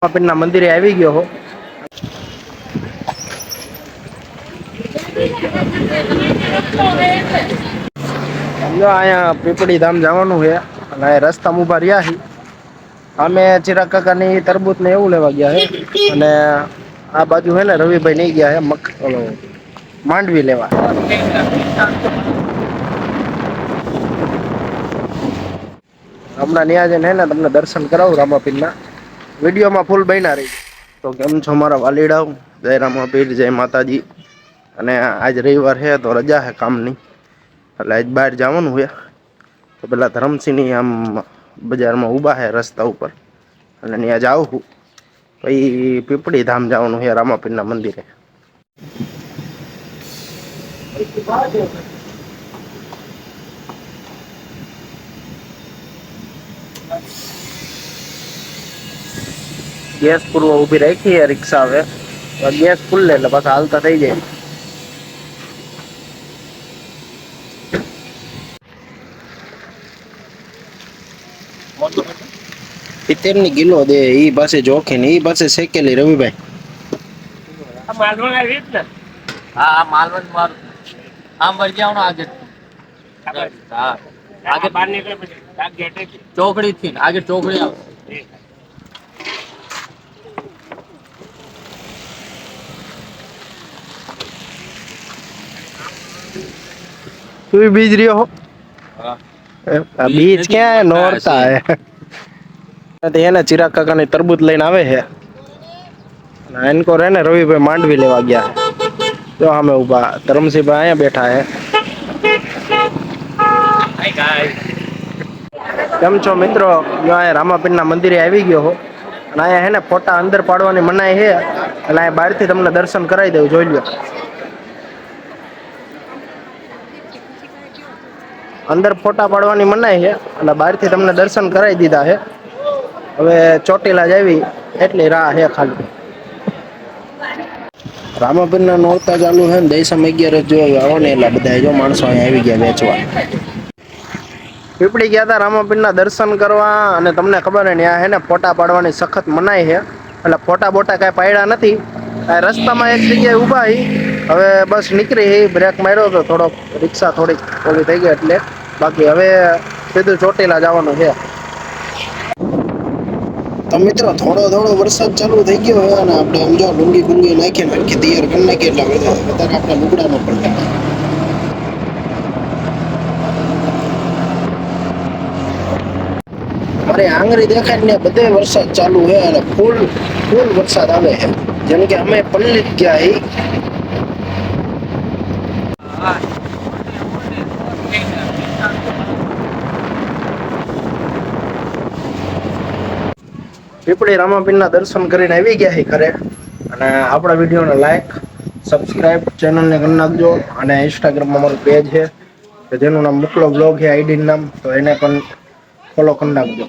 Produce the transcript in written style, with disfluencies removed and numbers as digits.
રામાપીરના મંદિરે આવી ગયો હો. સમજો અહીંયા પીપળી ધામ જવાનું છે અને રસ્તામાં ઉભા રહ્યા છે. અમે ચિરાગ કાકાની તરબૂચ ને એવું લેવા ગયા છે અને આ બાજુ હે ને રવિભાઈ નઈ ગયા હે માંડવી લેવા. હમણાં ન્યા જઈને હે ને તમને દર્શન કરાવું રામાપીરના. વિડીયોમાં ફૂલ બન્યા રહી. તો કેમ છો મારા વાલીડાઓ? જય રામાપીર, જય માતાજી. અને આજ રવિવાર છે તો રજા છે કામની, એટલે આજ બહાર જવાનું છે. તો પેલા ધરમસિંહની આમ બજારમાં ઊભા છે રસ્તા ઉપર અને ત્યાં જાઉં છું. પછી પીપળી ધામ જવાનું છે રામાપીરના મંદિરે. ગેસ પૂરવા ઉભી રાખી રિક્ષા હવે ગેસ ફૂલ લે એટલે પાછા હાલતા થઈ જાય. પિત્તેર ની કિલો દે ઈ પાસે જોખે ને ઈ પાસે શેકેલી રવિભાઈ. હા માલવણ મારું આમ વળી જવાનું આગે. હા આગે બહાર નીકળે પછી ચોકડી થી આગે ચોકડી આવે. તું બીજ રહ્યો હો? હા બીજ ક્યાં નોરતા હે. એને ચિરાગ કાકાની તરબૂચ લઈને આવે છે. એનકો રે ને રવિભાઈ માંડવી લેવા ગયા છે. જો અમે ઉભા ધરમસિંહભાઈ અહીંયા બેઠા હે. Hi guys. કેમ છો મિત્રો? જો અહીંયા રામાપીરના મંદિરે આવી ગયો હો. અને અહીંયા હે ને ફોટા અંદર પાડવાની મનાઈ છે એટલે અહીંયા બહારથી તમને દર્શન કરાવી દઉં, જોઈ લ્યો. અંદર ફોટા પાડવાની મનાઈ છે અને બહારથી તમને દર્શન કરાવી દીધા છે. હવે ચોટીલા જાવી એટલી રાહ છે ખાલી. રામાપીરના નોરતા ચાલુ છે ને દૈસમ 11 જો આવો ને એટલે બધા જો માણસો અહીંયા આવી ગયા વેચવા. પીપળી ગયા હતા રામાપીરના દર્શન કરવા અને તમને ખબર હે ને આ હે ને ફોટા પાડવાની સખત મનાઈ છે એટલે ફોટા બોટા કાંઈ પાડ્યા નથી. આ રસ્તામાં એક જગ્યાએ ઊભા હી. હવે બસ નીકળી બ્રેક માર્યો તો થોડોક રિક્ષા થોડીક ઓલી થઈ ગઈ એટલે બાકી હવે સીધું ચોટીલા જવાનું છે. તો મિત્રો થોડો વરસાદ ચાલુ થઈ ગયો હોય અને આપણે સમજો ડુંગી બુંગી નાખીએ ને તૈયાર કરી નાખીએ એટલે વધારે આપણે લુગડા ન પડે. મારે આંગળી દેખાય ને બધે વરસાદ ચાલુ છે અને ફૂલ વરસાદ આવે છે. જેમ કે અમે પલ્લી ગયા હી. પીપળી રામાપીરના દર્શન કરીને આવી ગયા છે ઘરે અને આપણા વિડીયોને લાઈક સબસ્ક્રાઇબ ચેનલને કરી નાખજો અને ઇન્સ્ટાગ્રામમાં મારું પેજ છે કે જેનું નામ મુકલો બ્લોગ છે આઈડીનું નામ, તો એને પણ ફોલો કરી નાખજો.